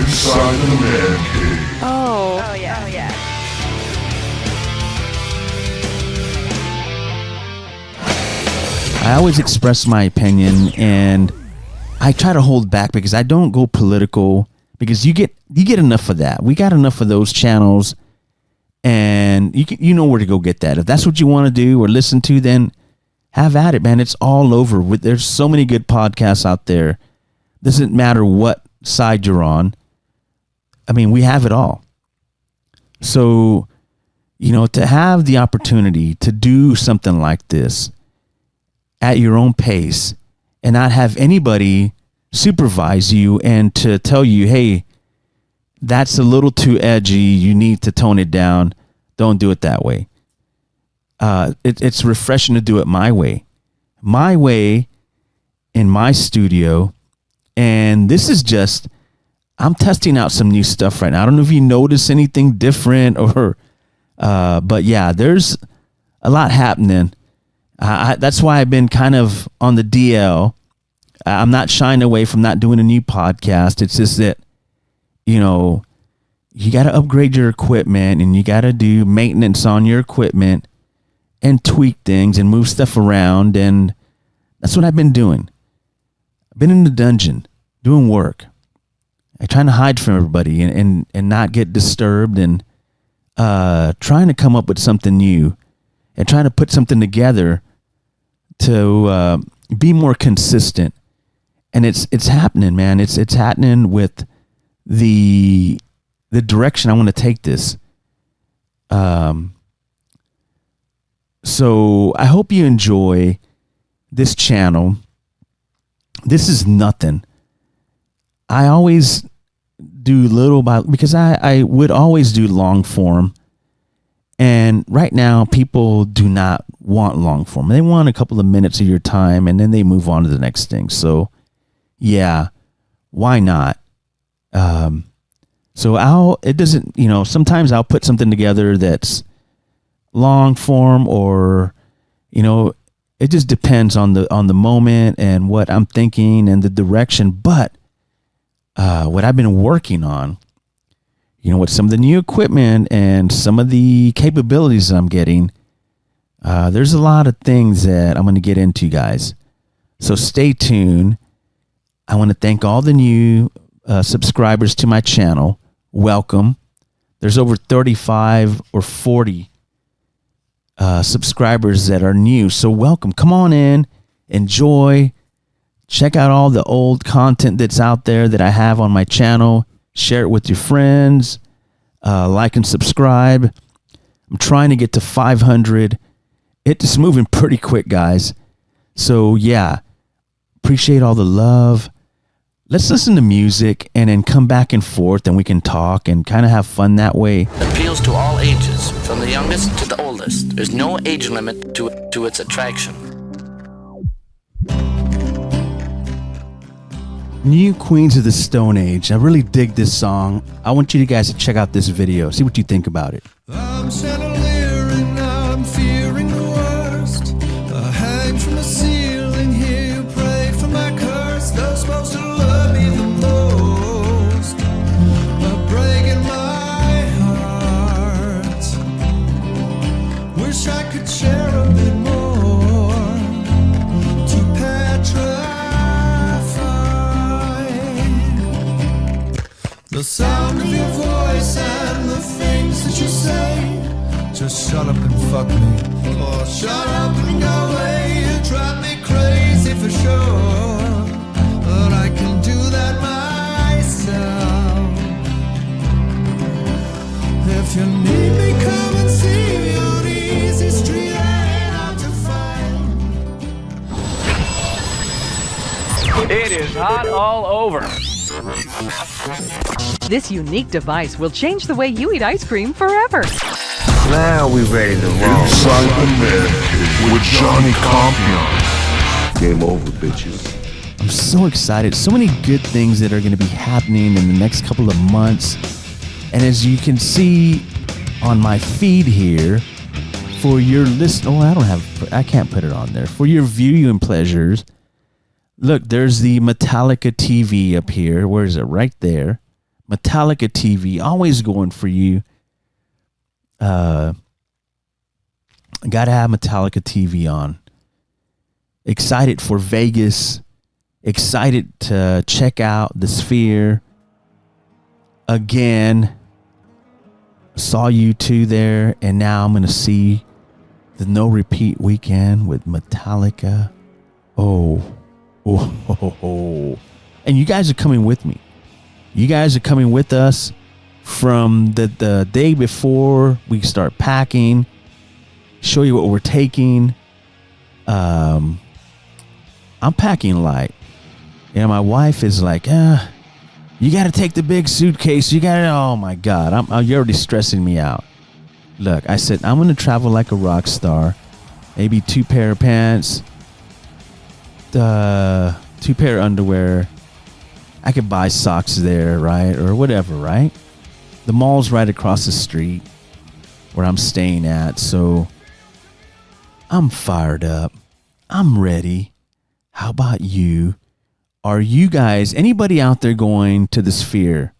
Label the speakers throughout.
Speaker 1: Inside the ManCave.
Speaker 2: Oh yeah.
Speaker 3: I always express my opinion, and I try to hold back because I don't go political, because you get enough of that. We got enough of those channels, and you know where to go get that. If that's what you want to do or listen to, then have at it, man. It's all over. There's so many good podcasts out there. Doesn't matter what side you're on. I mean, we have it all. So, to have the opportunity to do something like this at your own pace and not have anybody supervise you and to tell you, hey, that's a little too edgy, you need to tone it down, don't do it that way. It's refreshing to do it my way in my studio. And this is just, I'm testing out some new stuff right now. I don't know if you notice anything different but yeah, there's a lot happening. That's why I've been kind of on the DL. I'm not shying away from not doing a new podcast. It's just that, you got to upgrade your equipment and you got to do maintenance on your equipment and tweak things and move stuff around. And that's what I've been doing. I've been in the dungeon doing work. I'm trying to hide from everybody and not get disturbed, and trying to come up with something new and trying to put something together to be more consistent. And it's happening, man. It's happening with the direction I want to take this. So I hope you enjoy this channel. This is nothing. I always do little because I would always do long form. And right now, people do not want long form. They want a couple of minutes of your time, and then they move on to the next thing. So, yeah, why not? Sometimes I'll put something together that's long form, or, it just depends on the moment and what I'm thinking and the direction. But what I've been working on, with some of the new equipment and some of the capabilities that I'm getting, there's a lot of things that I'm going to get into, guys. So stay tuned. I want to thank all the new subscribers to my channel. Welcome. There's over 35 or 40 subscribers that are new. So welcome. Come on in. Enjoy. Check out all the old content that's out there that I have on my channel. Share it with your friends. Like and subscribe. I'm trying to get to 500. It's moving pretty quick, guys. So, yeah. Appreciate all the love. Let's listen to music and then come back and forth, and we can talk and kind of have fun that way.
Speaker 4: Appeals to all ages, from the youngest to the oldest. There's no age limit to its attraction.
Speaker 3: New Queens of the Stone Age. I really dig this song. I want you guys to check out this video. See what you think about it.
Speaker 5: I'm chandelier and I'm fearing the worst. I hang from the ceiling here, pray for my curse. They're supposed to love me the most, but breaking my heart. Wish I could share a bit more to petrify. The sound of your voice and the things that you say. Just shut up and fuck me, or shut up and go away. You drive me crazy for sure, but I can do that myself. If you need me, come and see me on Easy Street. Ain't hard to find.
Speaker 6: It is hot all over.
Speaker 7: This unique device will change the way you eat ice cream forever.
Speaker 8: Now we ready to roll.
Speaker 1: Inside the ManCave with Johnny Compian.
Speaker 8: Game over, bitches.
Speaker 3: I'm so excited. So many good things that are going to be happening in the next couple of months. And as you can see on my feed here, for your list, I can't put it on there. For your viewing pleasures, look, there's the Metallica TV up here. Where is it? Right there. Metallica TV, always going for you. Got to have Metallica TV on. Excited for Vegas. Excited to check out the Sphere again. Saw you two there, and now I'm going to see the No Repeat weekend with Metallica. Oh. And you guys are coming with me. You guys are coming with us from the day before we start packing. Show you what we're taking. I'm packing light. You know, my wife is like, you got to take the big suitcase. You got to, oh my God, you're already stressing me out. Look, I said, I'm going to travel like a rock star. Maybe 2 pair of pants, 2 pair of underwear. I could buy socks there, right? Or whatever, right? The mall's right across the street where I'm staying at. So I'm fired up. I'm ready. How about you? Are you guys, anybody out there going to the Sphere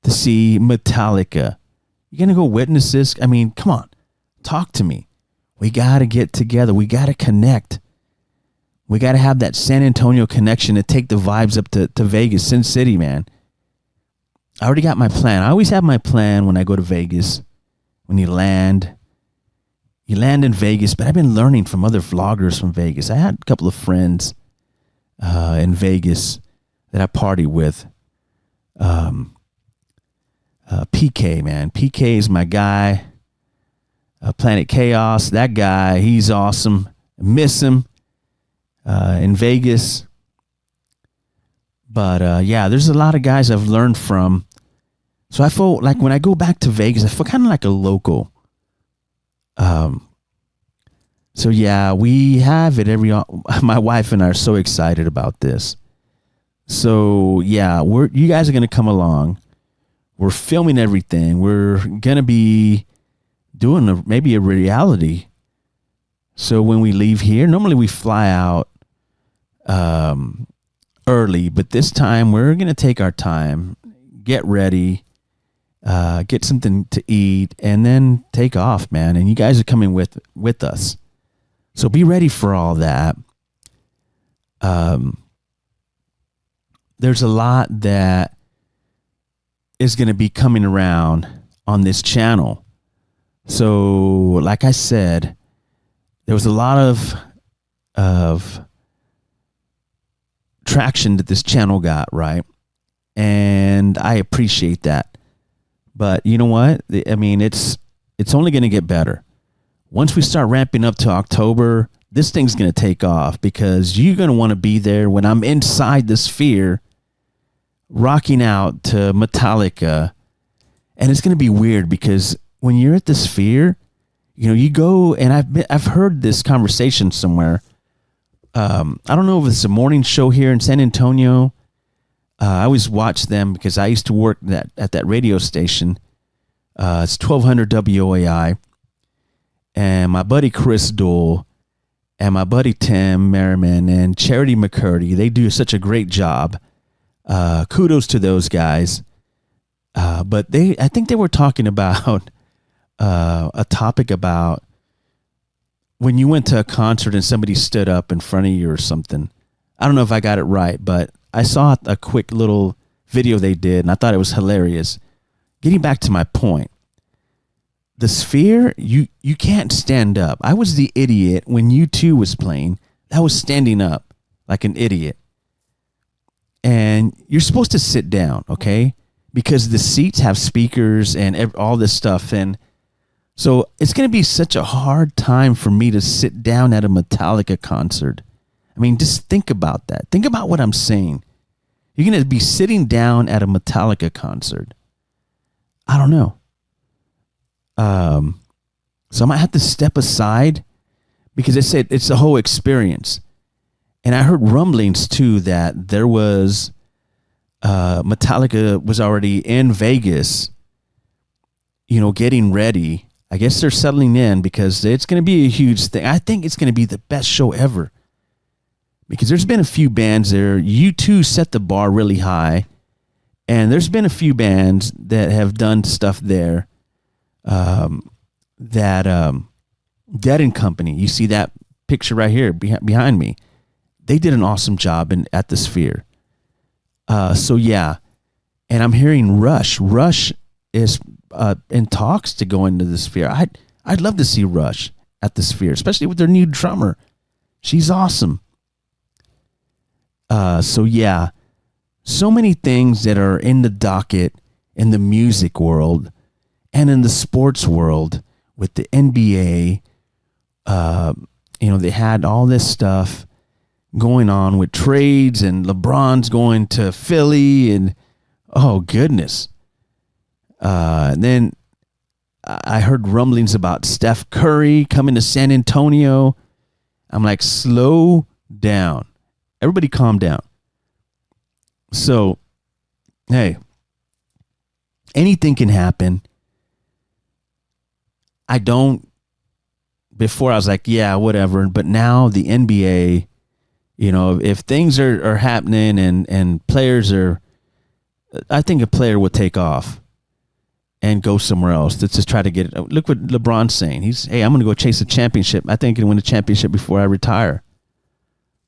Speaker 3: to see Metallica? You going to go witness this? I mean, come on. Talk to me. We got to get together. We got to connect. We got to have that San Antonio connection to take the vibes up to Vegas, Sin City, man. I already got my plan. I always have my plan when I go to Vegas. When you land in Vegas. But I've been learning from other vloggers from Vegas. I had a couple of friends in Vegas that I party with. PK, man. PK is my guy. Planet Chaos. That guy, he's awesome. I miss him in Vegas. But yeah, there's a lot of guys I've learned from. So I feel like when I go back to Vegas, I feel kind of like a local. So yeah, we have it my wife and I are so excited about this. So yeah, you guys are going to come along. We're filming everything. We're going to be doing maybe a reality. So when we leave here, normally we fly out early, but this time we're going to take our time, get ready, get something to eat, and then take off, man. And you guys are coming with us. So be ready for all that. There's a lot that is going to be coming around on this channel. So, like I said, there was a lot of traction that this channel got, right? And I appreciate that. But you know what? I mean, it's only going to get better. Once we start ramping up to October, this thing's going to take off because you're going to want to be there when I'm inside the Sphere rocking out to Metallica. And it's going to be weird because when you're at the Sphere, you know, you go, and I've heard this conversation somewhere. I don't know if it's a morning show here in San Antonio. I always watch them because I used to work at that radio station. It's 1200 WOAI. And my buddy Chris Dole and my buddy Tim Merriman and Charity McCurdy, they do such a great job. Kudos to those guys. But I think they were talking about a topic about when you went to a concert and somebody stood up in front of you or something. I don't know if I got it right, but I saw a quick little video they did, and I thought it was hilarious. Getting back to my point, the Sphere, you can't stand up. I was the idiot when U2 was playing. I was standing up like an idiot. And you're supposed to sit down, okay? Because the seats have speakers and all this stuff. And so it's going to be such a hard time for me to sit down at a Metallica concert. I mean, just think about that. Think about what I'm saying. You're going to be sitting down at a Metallica concert. I don't know. So I might have to step aside because they said it's the whole experience. And I heard rumblings too that there was Metallica was already in Vegas, you know, getting ready. I guess they're settling in because it's going to be a huge thing. I think it's going to be the best show ever because there's been a few bands there. U2 set the bar really high, And there's been a few bands that have done stuff there. Dead and Company. You see that picture right here behind me. They did an awesome job at the Sphere. So yeah, and I'm hearing Rush. Rush is in talks to go into the Sphere. I'd love to see Rush at the Sphere, especially with their new drummer. She's awesome. So yeah, so many things that are in the docket in the music world and in the sports world with the NBA. They had all this stuff going on with trades, and LeBron's going to Philly, and oh goodness. And then I heard rumblings about Steph Curry coming to San Antonio. I'm like, slow down. Everybody calm down. So, hey, anything can happen. Before I was like, yeah, whatever. But now the NBA, if things are happening and players are, I think a player will take off and go somewhere else to just try to get it. Look what LeBron's saying. Hey, I'm going to go chase a championship. I think I can win a championship before I retire.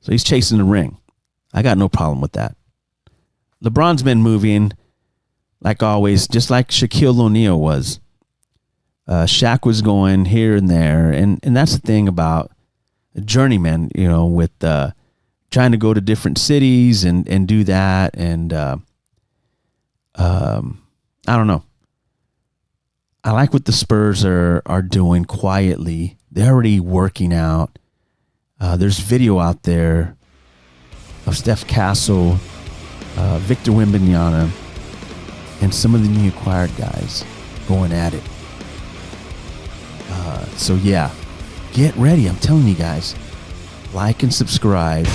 Speaker 3: So he's chasing the ring. I got no problem with that. LeBron's been moving, like always, just like Shaquille O'Neal was. Shaq was going here and there, and that's the thing about a journeyman, with trying to go to different cities and do that, and I don't know. I like what the Spurs are doing quietly. They're already working out. There's video out there of Steph Castle, Victor Wembanyama, and some of the new acquired guys going at it. So yeah, get ready. I'm telling you guys, like and subscribe.